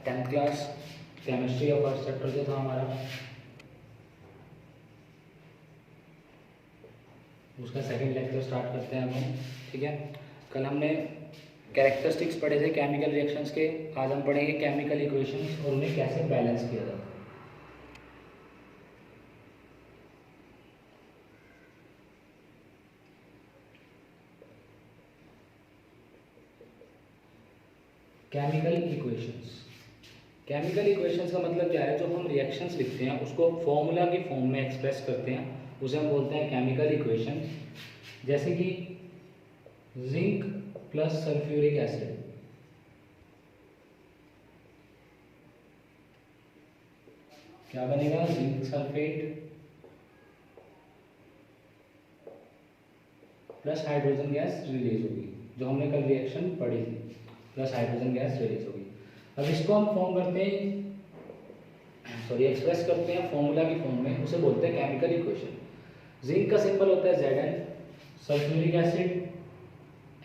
10th class chemistry का first chapter जो था हमारा, उसका सेकंड लेक्चर स्टार्ट करते हैं हम। ठीक है, कल हमने कैरेक्टरिस्टिक्स पढ़े थे केमिकल रिएक्शंस के, आज हम पढ़ेंगे केमिकल इक्वेशंस और उन्हें कैसे बैलेंस किया जाता है। केमिकल इक्वेशंस, केमिकल इक्वेशंस का मतलब क्या है, जो हम रिएक्शंस लिखते हैं उसको फॉर्मूला की फॉर्म में एक्सप्रेस करते हैं, उसे हम बोलते हैं केमिकल इक्वेशंस। जैसे कि जिंक प्लस सल्फ्यूरिक एसिड, क्या बनेगा, zinc sulphate plus hydrogen gas release होगी, जो हमने कल रिएक्शन पढ़ी थी, प्लस हाइड्रोजन गैस रिलीज होगी। अब इसको हम फॉर्म करते हैं, एक्सप्रेस करते हैं फॉर्मूला की फॉर्म में, उसे बोलते हैं केमिकल इक्वेशन। जिंक का सिंबल होता है Zn, sulphuric acid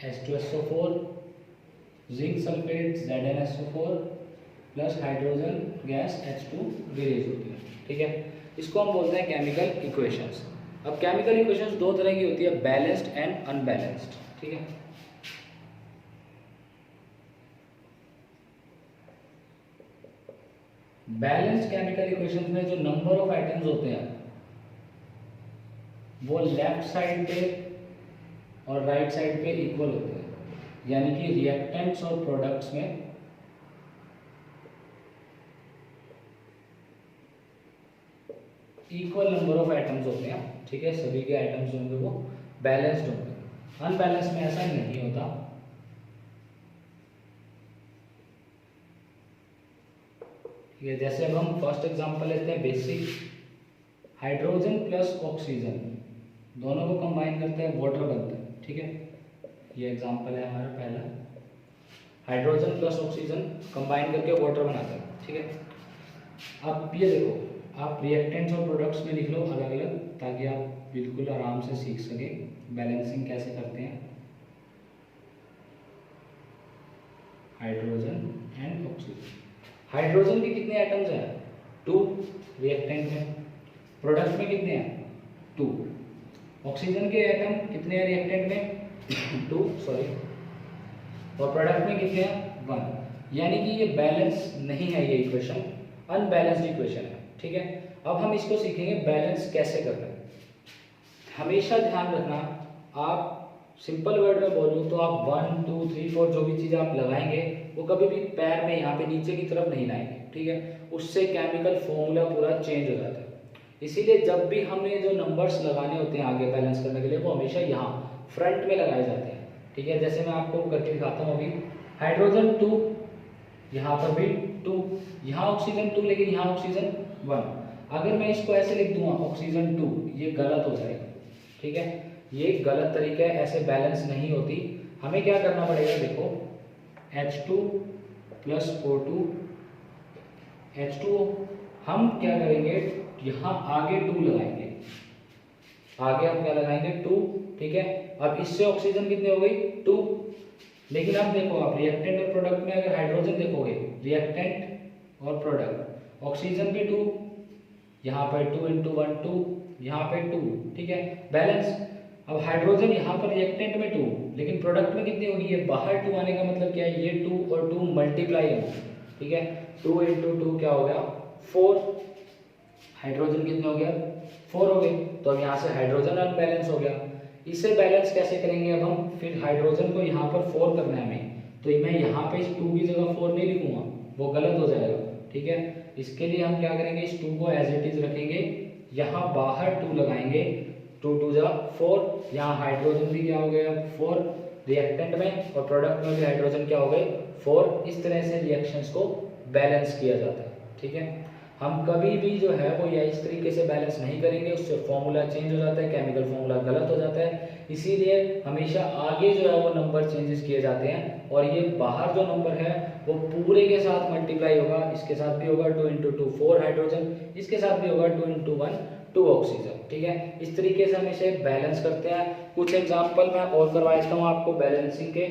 H2SO4, zinc sulphate ZnSO4 plus hydrogen gas H2 release होती है। ठीक है, इसको हम बोलते हैं केमिकल इक्वेशंस। अब केमिकल इक्वेशंस दो तरह की होती है, बैलेंस्ड एंड अनबैलेंस्ड। ठीक है, बैलेंस्ड केमिकल इक्वेशंस में जो नंबर ऑफ आइटम्स होते हैं वो लेफ्ट साइड पे और राइट साइड पे इक्वल होते हैं, यानी कि रिएक्टेंट्स और प्रोडक्ट्स में इक्वल नंबर ऑफ आइटम्स होते हैं। ठीक है, सभी के आइटम्स होंगे वो बैलेंस्ड होंगे। अनबैलेंस में ऐसा नहीं होता। ठीक है, जैसे अब हम फर्स्ट एग्जांपल लेते हैं, बेसिक हाइड्रोजन प्लस ऑक्सीजन दोनों को कंबाइन करते हैं, वाटर बनता है। ठीक है, ये एग्जांपल है हमारा पहला, हाइड्रोजन प्लस ऑक्सीजन कंबाइन करके वाटर बनाता है। ठीक है, अब ये देखो, आप रिएक्टेंट्स और प्रोडक्ट्स में लिख लो अलग अलग, ताकि आप बिल्कुल आराम से सीख सकें बैलेंसिंग कैसे करते हैं। हाइड्रोजन एंड ऑक्सीजन, हाइड्रोजन के कितने एटम्स हैं, 2 रिएक्टेंट में, प्रोडक्ट में कितने हैं, 2। ऑक्सीजन के एटम कितने हैं रिएक्टेंट में, 2 सॉरी, और प्रोडक्ट में कितने हैं, 1। यानी कि ये बैलेंस नहीं है, ये इक्वेशन अनबैलेंस्ड इक्वेशन है। ठीक है, अब हम इसको सीखेंगे बैलेंस कैसे करना है। हमेशा ध्यान रखना, आप सिंपल वर्ड में बोलूँ तो आप 1 2 3 4 जो भी चीज़ आप लगाएंगे वो कभी भी पैर में यहाँ पे नीचे की तरफ नहीं लाएंगे। ठीक है, उससे केमिकल फॉर्मूला पूरा चेंज हो जाता है। इसीलिए जब भी हमें जो नंबर्स लगाने होते हैं आगे बैलेंस करने के लिए, वो हमेशा यहाँ फ्रंट में लगाए जाते हैं। ठीक है, जैसे मैं आपको करके दिखाता हूँ अभी, हाइड्रोजन 2, यहाँ पर भी 2, यहाँ ऑक्सीजन 2, लेकिन यहाँ ऑक्सीजन 1। अगर मैं इसको ऐसे लिख दूंगा ऑक्सीजन 2, ये गलत हो जाएगा। ठीक है, ये गलत तरीका है, ऐसे बैलेंस नहीं होती। हमें क्या करना पड़ेगा, देखो H2 प्लस O2 H2O, हम क्या करेंगे, यहाँ आगे 2 लगाएंगे, आगे हम क्या लगाएंगे, 2। ठीक है, अब इससे ऑक्सीजन कितने हो गई, 2। लेकिन अब देखो, आप रिएक्टेंट और प्रोडक्ट में अगर हाइड्रोजन देखोगे, रिएक्टेंट और प्रोडक्ट, ऑक्सीजन पे 2, यहाँ पर 2 × 1 2, यहाँ पे 2। ठीक है, बैलेंस। अब हाइड्रोजन यहाँ पर रिएक्टेंट में 2, लेकिन प्रोडक्ट में कितनी होगी, ये बाहर 2 आने का मतलब क्या है, ये 2 और 2 मल्टीप्लाई होंगे। ठीक है, 2 × 2 क्या हो गया, 4। हाइड्रोजन कितने हो गया, 4 हो गए। तो अब यहाँ से हाइड्रोजन अनबैलेंस हो गया। इसे बैलेंस कैसे करेंगे, अब हम फिर हाइड्रोजन को यहाँ पर 4 करना है हमें, तो मैं यहाँ पे इस 2 की जगह 4 नहीं लिखूंगा, वो गलत हो जाएगा। ठीक है, इसके लिए हम क्या करेंगे, इस 2 को एज इट इज रखेंगे, यहाँ बाहर 2 लगाएंगे, 2 2 जा 4। यहाँ हाइड्रोजन भी क्या हो गया, 4 रिएक्टेंट में, और प्रोडक्ट में भी हाइड्रोजन क्या हो गए, 4। इस तरह से रिएक्शंस को बैलेंस किया जाता है। ठीक है, हम कभी भी जो है वो या इस तरीके से बैलेंस नहीं करेंगे, उससे फॉर्मूला चेंज हो जाता है, केमिकल फॉर्मूला गलत हो जाता है। इसीलिए हमेशा आगे जो है वो नंबर चेंजेस किए जाते हैं, और ये बाहर जो नंबर है वो पूरे के साथ मल्टीप्लाई होगा, इसके साथ भी होगा 2 × 2 4 हाइड्रोजन, इसके साथ भी होगा 2 × 1 2 ऑक्सीजन। ठीक है, इस तरीके से हम इसे बैलेंस करते हैं। कुछ एग्जाम्पल मैं और करवा देता हूँ आपको बैलेंसिंग के।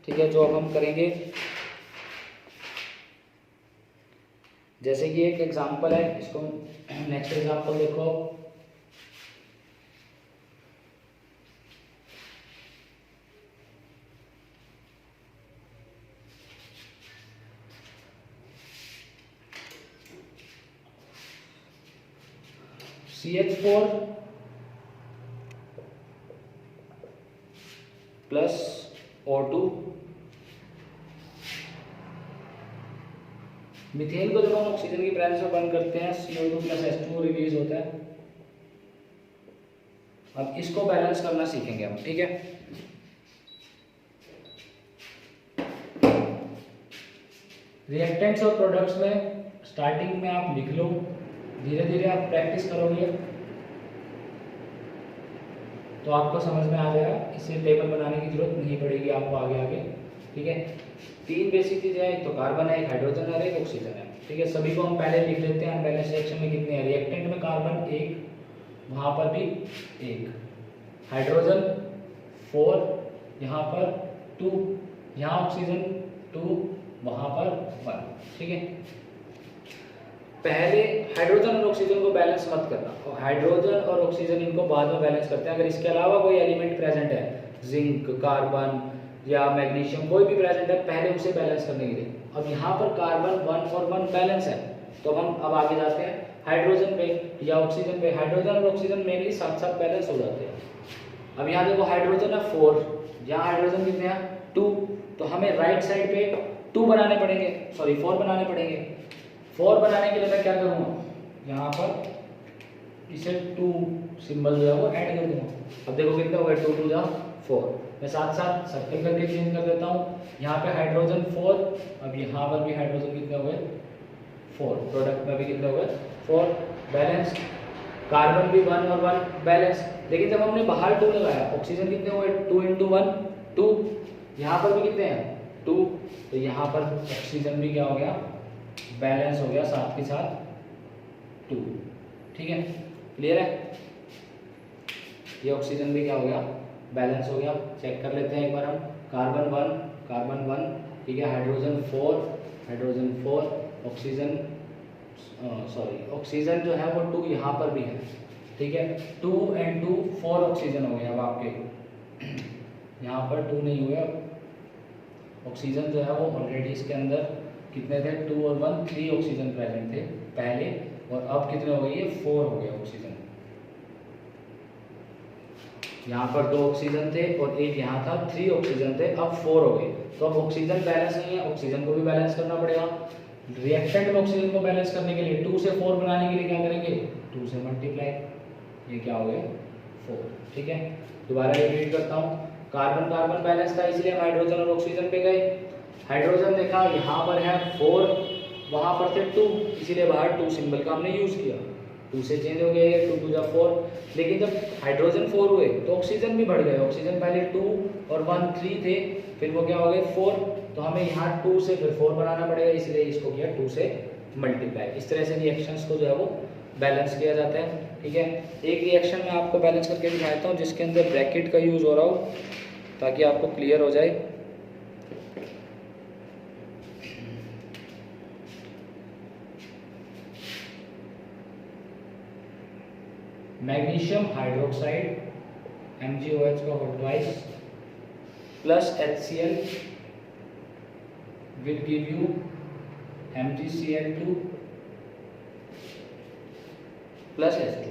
ठीक है, जो अब हम करेंगे, जैसे कि एक एग्जांपल है, इसको नेक्स्ट एग्जांपल देखो। CH4 plus O2। मीथेन को जब हम ऑक्सीजन की प्रेजेंस में बंद करते हैं CO2 प्लस H2 रिलीज होता है। अब इसको बैलेंस करना सीखेंगे हम, ठीक है। रिएक्टेंट्स और प्रोडक्ट्स में स्टार्टिंग में आप लिख लो, धीरे धीरे आप प्रैक्टिस करोगे तो आपको समझ में आ जाएगा। इसे टेबल बनाने की जरूरत नहीं पड़ेगी आपको आगे आगे, ठीक है। 3 बेसिक चीजें हैं, एक तो कार्बन है, एक हाइड्रोजन है, एक ऑक्सीजन है, ठीक है। सभी को हम पहले लिख लेते हैं। अनबैलेंस रिएक्शन में कितने हैं? रिएक्टेंट में कार्बन 1, वहां पर भी 1, हाइड्रोजन 4, यहाँ पर 2, यहाँ ऑक्सीजन 2, वहां पर 1, ठीक है। पहले हाइड्रोजन और ऑक्सीजन को बैलेंस मत करना, और हाइड्रोजन और ऑक्सीजन इनको बाद में बैलेंस करते हैं। अगर इसके अलावा कोई एलिमेंट प्रेजेंट है, जिंक, कार्बन या मैग्नीशियम, कोई भी प्रेजेंट है, पहले उसे बैलेंस करने के लिए। अब यहाँ पर कार्बन 1 और 1 बैलेंस है, तो हम अब आगे जाते हैं हाइड्रोजन पे या ऑक्सीजन पे। हाइड्रोजन और ऑक्सीजन मेनली साथ साथ बैलेंस हो जाते हैं। अब यहाँ देखो हाइड्रोजन है 4, यहाँ हाइड्रोजन कितने हैं? 2, तो हमें राइट साइड पे 2 बनाने पड़ेंगे, सॉरी 4 बनाने पड़ेंगे। 4 बनाने के लिए मैं क्या करूँगा, यहाँ पर इसे 2 सिंबल जो है वो ऐड कर दूंगा। अब देखो कितना हुआ, 2 2 जा 4। मैं साथ साथ सर्कल करके चेंज कर देता हूँ। यहाँ पे हाइड्रोजन 4, अब यहाँ पर भी हाइड्रोजन कितने हुए? 4। प्रोडक्ट में भी कितने हुए? 4। बैलेंस। कार्बन भी 1 और 1 बैलेंस। लेकिन जब हमने बाहर 2 लगाया, ऑक्सीजन कितने हुए? 2 × 1 2। यहाँ पर भी कितने हैं? 2। तो यहाँ पर ऑक्सीजन भी क्या हो गया? बैलेंस हो गया साथ के साथ 2, ठीक है। क्लियर है? ये ऑक्सीजन भी क्या हो गया? बैलेंस हो गया। चेक कर लेते हैं एक बार हम। कार्बन 1, ठीक है। हाइड्रोजन 4, ऑक्सीजन ऑक्सीजन जो है वो 2 यहाँ पर भी है, ठीक है। 2 × 2 4 ऑक्सीजन हो गया। अब आपके यहाँ पर 2 नहीं हुए। ऑक्सीजन जो है वो ऑलरेडी इसके अंदर कितने थे? 2 और 1 3 ऑक्सीजन प्रेजेंट थे पहले, और अब कितने हो गए? ये 4 हो गया ऑक्सीजन। यहाँ पर 2 ऑक्सीजन थे और एक यहाँ था, 3 ऑक्सीजन थे, अब 4 हो गए। तो अब ऑक्सीजन बैलेंस नहीं है, ऑक्सीजन को भी बैलेंस करना पड़ेगा। रिएक्टेंट में ऑक्सीजन को बैलेंस करने के लिए 2 से 4 बनाने के लिए क्या करेंगे? 2 से मल्टीप्लाई, ये क्या हो गया? 4, ठीक है। दोबारा रिपीट करता हूँ। कार्बन कार्बन बैलेंस था, इसलिए हम हाइड्रोजन और ऑक्सीजन पे गए। हाइड्रोजन देखा यहाँ पर है 4, वहाँ पर थे 2, इसीलिए बाहर 2 सिंबल का हमने यूज़ किया। 2 से चेंज हो गया, 2 2 जा 4। लेकिन जब हाइड्रोजन 4 हुए तो ऑक्सीजन भी बढ़ गए। ऑक्सीजन पहले 2 और 1 3 थे, फिर वो क्या हो गए? 4। तो हमें यहाँ 2 से फिर 4 बनाना पड़ेगा, इसलिए इसको किया 2 से मल्टीप्लाई। इस तरह से रिएक्शंस को जो है वो बैलेंस किया जाता है, ठीक है। एक रिएक्शन में आपको बैलेंस करके दिखाता हूँ जिसके अंदर ब्रैकेट का यूज़ हो रहा हो, ताकि आपको क्लियर हो जाए। मैग्नीशियम हाइड्रोक्साइड MgOH का whole twice plus HCl will give you MgCl2 plus H2।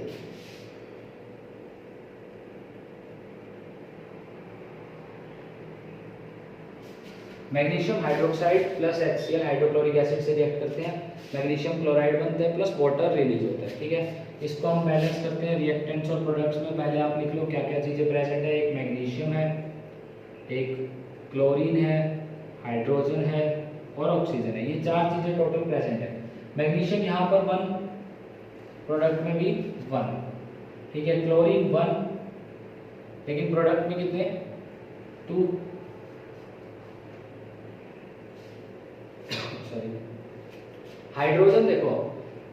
Magnesium hydroxide plus HCl hydrochloric acid से रिएक्ट करते हैं, मैग्नीशियम क्लोराइड बनता है प्लस वाटर रिलीज होता है, ठीक है। इसको हम बैलेंस करते हैं रिएक्टेंट्स और प्रोडक्ट्स में। पहले आप लिख लो क्या क्या चीज़ें प्रेजेंट है। एक मैग्नीशियम है, एक क्लोरीन है, हाइड्रोजन है और ऑक्सीजन है। ये 4 चीज़ें टोटल प्रेजेंट है। मैग्नीशियम यहाँ पर 1, प्रोडक्ट में भी 1, ठीक है। क्लोरीन 1, लेकिन प्रोडक्ट में कितने? 2। हाइड्रोजन देखो,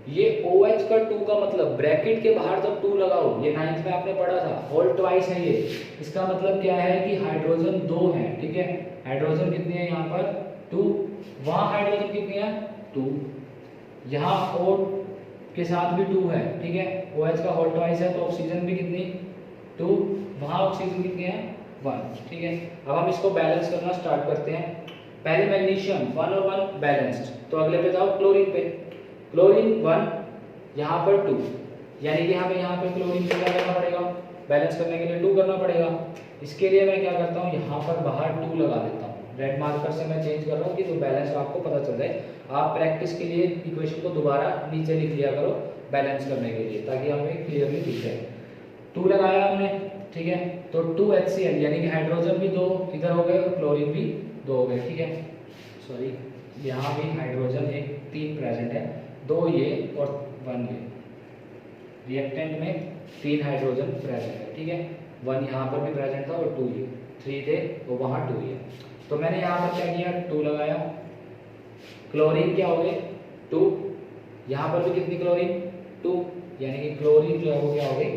ये OH का 2 का मतलब ब्रैकेट के बाहर जब 2 लगाओ, ये 9th में आपने पढ़ा था, होल ट्वाइस है ये। इसका मतलब क्या है कि हाइड्रोजन 2 है, ठीक है। हाइड्रोजन कितनी है यहाँ पर? 2। वहाँ हाइड्रोजन कितनी है? 2। यहाँ O के साथ भी 2 है, ठीक है, OH का होल ट्वाइस है तो ऑक्सीजन भी कितनी 2, वहाँ ऑक्सीजन कितनी है 1, ठीक है। अब हम इसको बैलेंस करना स्टार्ट करते हैं। पहले मैग्नीशियम 1 और 1 बैलेंस्ड, तो अगले पे जाओ क्लोरीन पे, क्लोरीन 1 यहाँ पर 2, यानी कि हमें यहाँ पे क्लोरीन को क्या करना पड़ेगा, बैलेंस करने के लिए 2 करना पड़ेगा। इसके लिए मैं क्या करता हूँ, यहाँ पर बाहर 2 लगा देता हूँ, रेड मार्कर से मैं चेंज कर रहा हूँ कि तो बैलेंस आपको पता चल जाए। आप प्रैक्टिस के लिए इक्वेशन को दोबारा नीचे लिख लिया करो बैलेंस करने के लिए, ताकि हमें क्लियरली दिख जाए। 2 लगाया हमने, ठीक है, तो 2HCl यानी कि हाइड्रोजन भी 2 इधर हो गए और क्लोरीन भी 2 हो गए, ठीक है। सॉरी, यहाँ भी हाइड्रोजन एक 3 प्रेजेंट है, 2 ये और 1 ये, रिएक्टेंट में 3 हाइड्रोजन प्रेजेंट है, ठीक है। 1 यहाँ पर भी प्रेजेंट था और 2 ये, 3 थे तो वहाँ 2 ये। तो मैंने यहाँ पर क्या किया, 2 लगाया, क्लोरीन क्या हो गए 2, यहाँ पर भी कितनी क्लोरीन 2, यानी कि क्लोरीन जो है वो क्या हो गई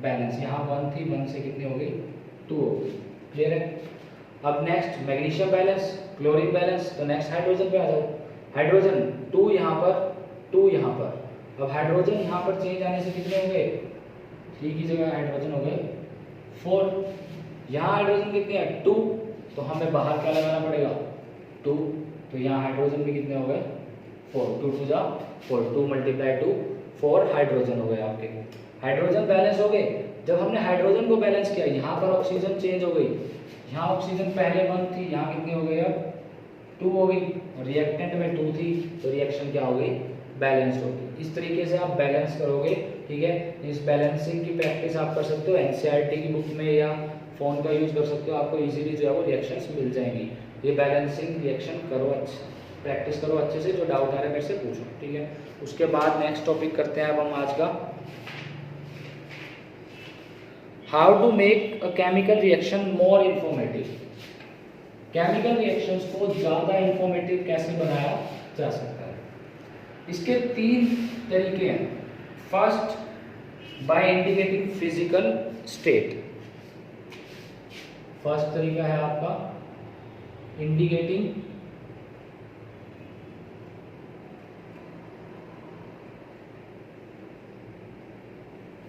बैलेंस, यहाँ 1 थी, 1 से कितनी हो गई 2 हो गई, क्लियर है। अब next magnesium balance, chlorine balance, तो नेक्स्ट हाइड्रोजन पे आ जाओ। हाइड्रोजन 2 यहाँ पर 2 यहाँ पर, अब हाइड्रोजन यहाँ पर चेंज आने से कितने हो गए, 3 की जगह हाइड्रोजन हो गए 4, यहाँ हाइड्रोजन कितने हैं 2, तो हमें बाहर क्या लगाना पड़ेगा 2, तो यहाँ हाइड्रोजन भी कितने हो गए 4, 2 2 जा 4, 2 × 2 4 हाइड्रोजन हो गए आपके। हाइड्रोजन बैलेंस हो गए। जब हमने हाइड्रोजन को बैलेंस किया, यहाँ पर ऑक्सीजन चेंज हो गई, यहाँ ऑक्सीजन पहले 1 थी, यहाँ कितनी हो गई अब 2 हो गई, और रिएक्टेंट में 2 थी, तो रिएक्शन क्या हो गई बैलेंस हो गई। इस तरीके से आप बैलेंस करोगे, ठीक है। इस बैलेंसिंग की प्रैक्टिस आप कर सकते हो एनसीईआरटी की बुक में या फोन का यूज कर सकते हो, आपको इजीली जो है वो रिएक्शंस मिल जाएंगी। ये बैलेंसिंग रिएक्शन करो, अच्छे प्रैक्टिस करो अच्छे से, जो डाउट आ रहा है मेरे से पूछो, ठीक है। उसके बाद नेक्स्ट टॉपिक करते हैं अब हम आज का, how to make a chemical reaction more informative. Chemical reactions को ज़्यादा इंफॉर्मेटिव कैसे बनाया जा सकता है, इसके 3 तरीके हैं। First, by indicating physical state. First तरीका है आपका indicating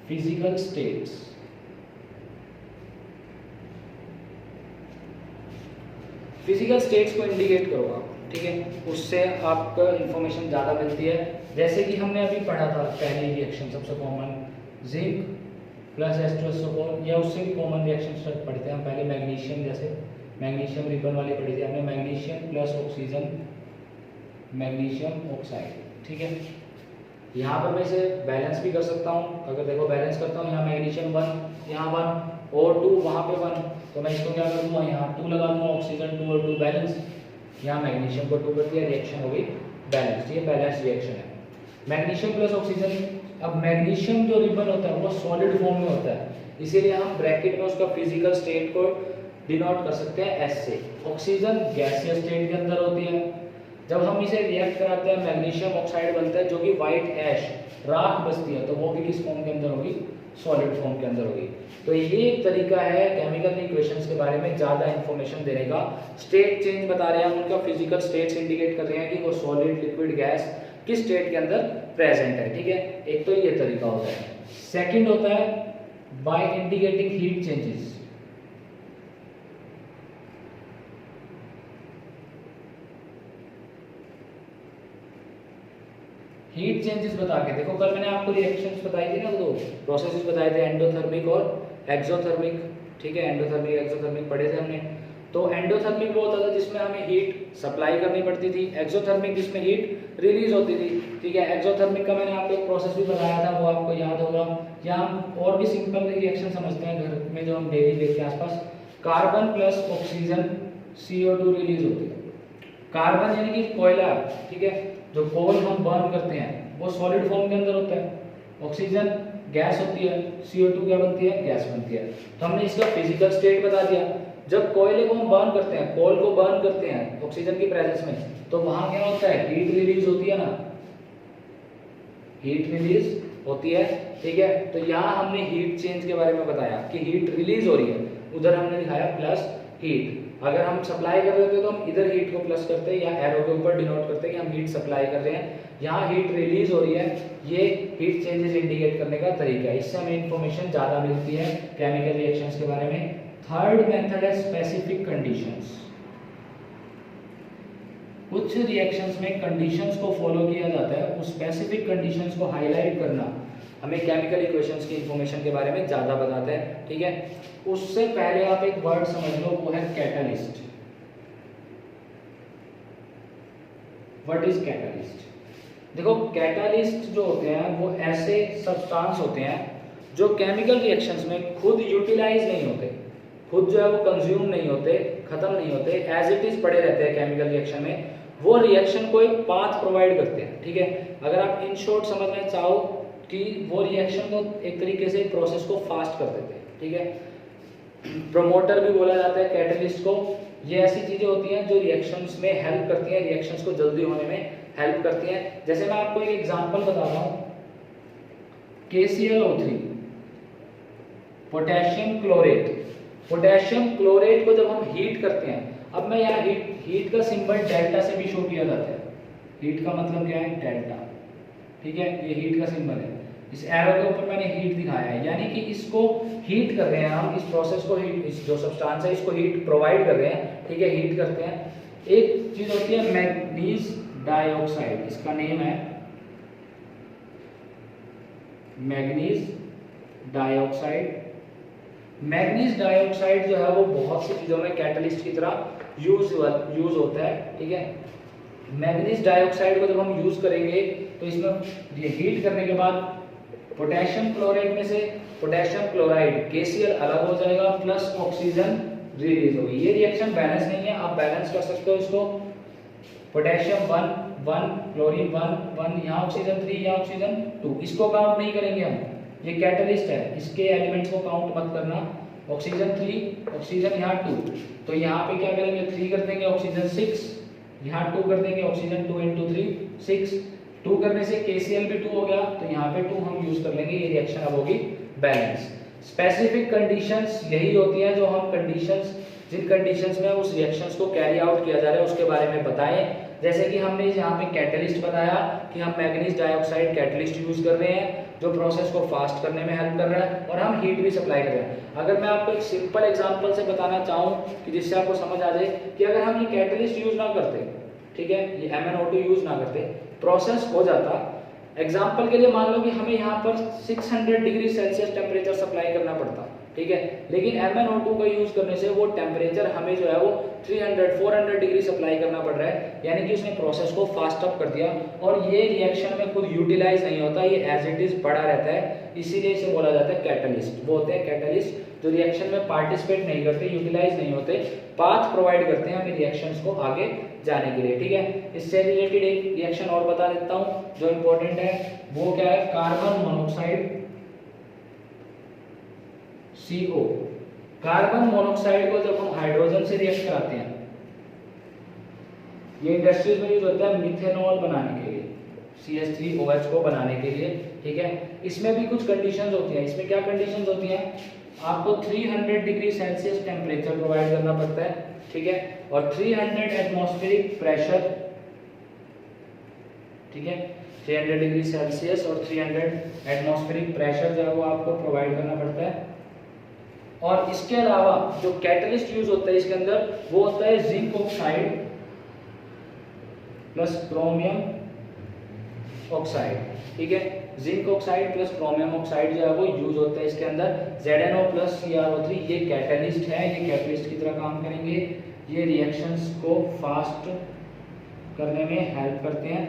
physical states. Physical states को इंडिकेट करो आप, ठीक है, उससे आपको इंफॉर्मेशन ज़्यादा मिलती है। जैसे कि हमने अभी पढ़ा था पहली रिएक्शन सबसे कॉमन, जिंक प्लस H2SO4, या उससे भी कॉमन रिएक्शन पढ़ते हैं हम पहले, मैग्नीशियम, जैसे मैग्नीशियम रिबन वाली पढ़ी थी हमने, magnesium plus oxygen, magnesium oxide, ठीक है। यहाँ पर मैं इसे बैलेंस भी कर सकता हूँ, अगर देखो बैलेंस करता हूँ, यहाँ मैग्नीशियम 1, यहाँ 1 और 2, वहाँ पे 1, तो मैं इसको क्या कर दूँगा, यहाँ 2 लगा दूँगा, ऑक्सीजन 2 और 2 बैलेंस, यहाँ मैग्नीशियम को 2 कर दिया, रिएक्शन हो गई बैलेंस, ये बैलेंस रिएक्शन है। मैग्नीशियम प्लस ऑक्सीजन, अब मैग्नीशियम जो रिबन होता है वो सॉलिड फॉर्म में होता है, इसीलिए हम ब्रैकेट में उसका फिजिकल स्टेट को डिनोट कर सकते हैं S से। ऑक्सीजन गैसियस स्टेट के अंदर होती है, जब हम इसे रिएक्ट कराते हैं मैग्नीशियम ऑक्साइड बनता है जो कि वाइट ऐश राख बचती है, तो वो भी किस फॉर्म के अंदर होगी, सॉलिड फॉर्म के अंदर होगी। तो ये एक तरीका है केमिकल इक्वेशंस के बारे में ज़्यादा इंफॉर्मेशन देने का। स्टेट चेंज बता रहे हैं हम, उनका फिजिकल स्टेट्स इंडिकेट कर रहे हैं कि वो सॉलिड, लिक्विड, गैस किस स्टेट के अंदर प्रेजेंट है, ठीक है। एक तो ये तरीका होता है। सेकंड होता है by indicating heat changes. Heat changes बता के देखो, कल मैंने आपको रिएक्शंस बताई थी ना, दो प्रोसेसेस बताए थे, एंडोथर्मिक और एक्सोथर्मिक, ठीक है। एंडोथर्मिक एक्सोथर्मिक पढ़े थे हमने। तो एंडोथर्मिक वो होता था जिसमें हमें हीट सप्लाई करनी पड़ती थी, एक्सोथर्मिक जिसमें हीट रिलीज होती थी, ठीक है। एक्सोथर्मिक का मैंने आपको एक प्रोसेस भी बताया था, वो आपको याद होगा। या हम और भी सिंपल रिएक्शन समझते हैं घर में जो हम डेली देखते हैं आसपास, carbon plus oxygen CO2 release होती है। कार्बन यानी कि कोयला, ठीक है, जो कोल हम बर्न करते हैं वो सॉलिड फॉर्म के अंदर होता है। ऑक्सीजन गैस होती है, CO2 क्या बनती है, गैस बनती है। तो हमने इसका फिजिकल स्टेट बता दिया। जब कोयले को हम बर्न करते हैं, कोल को बर्न करते हैं ऑक्सीजन की प्रेजेंस में, तो वहां क्या होता है, हीट रिलीज होती है ना, हीट रिलीज होती है, ठीक है। तो यहाँ हमने हीट चेंज के बारे में बताया कि हीट रिलीज हो रही है, उधर हमने दिखाया प्लस हीट। अगर हम सप्लाई कर रहे थे तो हम इधर हीट को प्लस करते हैं या एरो के ऊपर डिनोट करते हैं कि हम हीट सप्लाई कर रहे हैं, यहाँ हीट रिलीज हो रही है, ये हीट चेंजेस इंडिकेट करने का तरीका है। इससे हमें इंफॉर्मेशन ज़्यादा मिलती है केमिकल रिएक्शंस के बारे में। थर्ड मेथड है स्पेसिफिक कंडीशंस। कुछ रिएक्शंस में कंडीशंस को फॉलो किया जाता है, उस स्पेसिफिक कंडीशंस को हाईलाइट करना हमें केमिकल इक्वेशंस की इंफॉर्मेशन के बारे में ज़्यादा बताता है, ठीक है। उससे पहले आप एक वर्ड समझ लो, वो है कैटलिस्ट। What is catalyst? देखो कैटलिस्ट जो होते हैं वो ऐसे सब्सटेंस होते हैं जो केमिकल रिएक्शंस में खुद यूटिलाइज नहीं होते, खुद जो है वो कंज्यूम नहीं होते, खत्म नहीं होते, एज इट इज पड़े रहते हैं केमिकल रिएक्शन में। वो रिएक्शन को एक पाथ प्रोवाइड करते हैं, ठीक है। अगर आप इन शॉर्ट समझना चाहो कि वो रिएक्शन को एक तरीके से प्रोसेस को फास्ट कर देते हैं, ठीक है। प्रमोटर भी बोला जाता है कैटलिस्ट को। ये ऐसी चीजें होती हैं जो रिएक्शंस में हेल्प करती हैं, रिएक्शंस को जल्दी होने में हेल्प करती हैं। जैसे मैं आपको एक एग्जांपल बताता हूं, KClO3 potassium chlorate. Potassium chlorate को जब हम हीट करते हैं, अब मैं यहाँ हीट का सिंबल डेल्टा से भी शो किया जाता है। हीट का मतलब क्या है? डेल्टा, ठीक है। ये हीट का सिंबल है, इस एरो के ऊपर मैंने हीट दिखाया है, यानी कि इसको हीट कर रहे हैं हम, इस प्रोसेस को हीट, इस जो सब्सटेंस है इसको हीट प्रोवाइड कर रहे हैं, ठीक है, हीट करते हैं। एक चीज होती है मैग्नीज डाइऑक्साइड, इसका नेम है मैग्नीज डाइऑक्साइड। मैग्नीज डाइऑक्साइड जो है वो बहुत सी चीजों में कैटलिस्ट की तरह यूज होता है, ठीक है। मैग्नीज डाइऑक्साइड को जब हम यूज करेंगे तो इसमें ये हीट करने के बाद पोटेशियम क्लोराइड में से पोटेशियम क्लोराइड KCl अलग हो जाएगा, प्लस ऑक्सीजन रिलीज होगी। ये रिएक्शन बैलेंस नहीं है, आप बैलेंस कर सकते हो इसको। पोटेशियम 1 1 क्लोरीन 1 1, यहाँ ऑक्सीजन 3, यहाँ ऑक्सीजन 2। इसको काउंट नहीं करेंगे हम, ये कैटलिस्ट है, इसके एलिमेंट्स को काउंट मत करना। ऑक्सीजन 3, ऑक्सीजन यहाँ 2, तो यहाँ पे क्या करेंगे 3 कर देंगे, ऑक्सीजन 6, यहाँ 2 कर देंगे, ऑक्सीजन 2 × 3 6, 2 करने से KCl भी 2 हो गया, तो यहाँ पे 2 हम यूज कर लेंगे। ये रिएक्शन अब होगी बैलेंस। स्पेसिफिक कंडीशंस यही होती हैं जो हम कंडीशंस, जिन कंडीशंस में उस रिएक्शंस को कैरी आउट किया जा रहा है उसके बारे में बताएं। जैसे कि हमने यहाँ पे कैटलिस्ट बताया कि हम मैग्नीज डाइऑक्साइड कैटलिस्ट यूज कर रहे हैं जो प्रोसेस को फास्ट करने में हेल्प कर रहा है, और हम हीट भी सप्लाई कर रहे हैं। अगर मैं आपको एक सिंपल एग्जांपल से बताना चाहूँ कि जिससे आपको समझ आ जाए कि अगर हम ये कैटलिस्ट यूज ना करते, ठीक है, ये MnO2 यूज ना करते, प्रोसेस हो जाता। एग्जांपल के लिए मान लो कि हमें यहाँ पर 600 डिग्री सेल्सियस टेम्परेचर सप्लाई करना पड़ता, ठीक है, लेकिन MnO2 का यूज करने से वो टेम्परेचर हमें जो है वो 300-400 डिग्री सप्लाई करना पड़ रहा है, यानी कि उसने प्रोसेस को फास्ट अप कर दिया। और ये रिएक्शन में खुद यूटिलाइज नहीं होता, ये एज इट इज पड़ा रहता है, इसीलिए इसे बोला जाता है कैटलिस्ट। वो होते हैं कैटलिस्ट जो रिएक्शन में पार्टिसिपेट नहीं करते, यूटिलाइज नहीं होते, पाथ प्रोवाइड करते हैं हमें रिएक्शंस को आगे जाने के लिए, ठीक है। इससे रिलेटेड एक रिएक्शन और बता देता हूँ जो इम्पोर्टेंट है, वो क्या है? Carbon monoxide CO। Carbon monoxide को जब हम हाइड्रोजन से रिएक्ट कराते हैं, ये इंडस्ट्रीज में यूज होता है मिथेनॉल बनाने के लिए, CH3OH को बनाने के लिए, ठीक है। इसमें भी कुछ कंडीशंस होती हैं। इसमें क्या कंडीशंस होती हैं? आपको 300 डिग्री सेल्सियस टेम्परेचर प्रोवाइड करना पड़ता है, ठीक है, और 300 एटमॉस्फेरिक प्रेशर, ठीक है, 300 डिग्री सेल्सियस और 300 एटमॉस्फेरिक प्रेशर जो है वो आपको प्रोवाइड करना पड़ता है। और इसके अलावा जो कैटलिस्ट यूज होता है इसके अंदर, वो होता है zinc oxide plus chromium oxide, ठीक है। Zinc oxide plus chromium oxide जो है वो यूज होता है इसके अंदर। ZnO प्लस CrO3 ये कैटलिस्ट है, ये कैटलिस्ट की तरह काम करेंगे, ये रिएक्शंस को फास्ट करने में हेल्प करते हैं।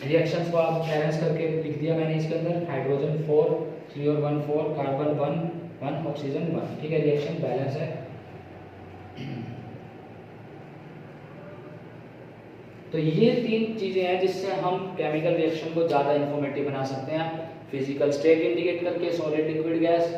रिएक्शंस को आप बैलेंस करके लिख दिया मैंने इसके अंदर, हाइड्रोजन 4 3 और 1 4, कार्बन 1 1, ऑक्सीजन 1, ठीक है, रिएक्शन बैलेंस है। तो ये 3 चीजें हैं जिससे हम केमिकल रिएक्शन को ज़्यादा इंफॉर्मेटिव बना सकते हैं। फिजिकल स्टेट इंडिकेट करके, solid liquid gas,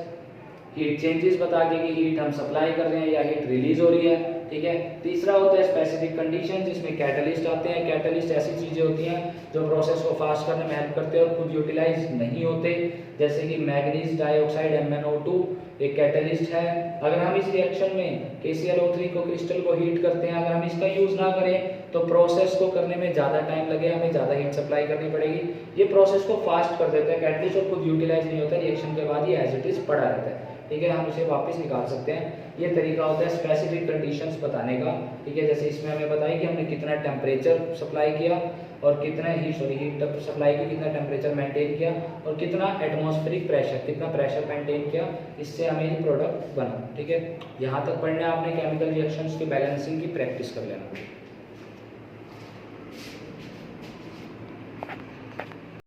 heat changes बता के कि हीट हम सप्लाई कर रहे हैं या हीट रिलीज हो रही है, ठीक है। तीसरा होता है स्पेसिफिक कंडीशन, जिसमें कैटलिस्ट आते हैं। कैटलिस्ट ऐसी चीज़ें होती हैं जो प्रोसेस को फास्ट करने में हेल्प करते हैं और खुद यूटिलाइज नहीं होते, जैसे कि मैग्नीज डाइऑक्साइड MnO2 एक कैटलिस्ट है। अगर हम इस रिएक्शन में KClO3 को क्रिस्टल को हीट करते हैं, अगर हम इसका यूज़ ना करें तो प्रोसेस को करने में ज़्यादा टाइम लगे, हमें ज़्यादा हीट सप्लाई करनी पड़ेगी। ये प्रोसेस को फास्ट कर देता है कैटलिस्ट और खुद यूटिलाइज नहीं होता, रिएक्शन के बाद ये एज इट इज़ पड़ा रहता है, ठीक है। हम इसे वापस निकाल सकते हैं। ये तरीका होता है स्पेसिफिक कंडीशंस बताने का, ठीक है। जैसे इसमें हमें बताया कि हमने कितना टेम्परेचर सप्लाई किया और कितना हीट सप्लाई की, कितना टेम्परेचर मेंटेन किया और कितना एटमॉस्फेरिक प्रेशर, कितना प्रेशर मेंटेन किया, इससे हमें ये प्रोडक्ट बना, ठीक है। यहाँ तक पढ़ना है आपने केमिकल रिएक्शंस के बैलेंसिंग की प्रैक्टिस कर लेना।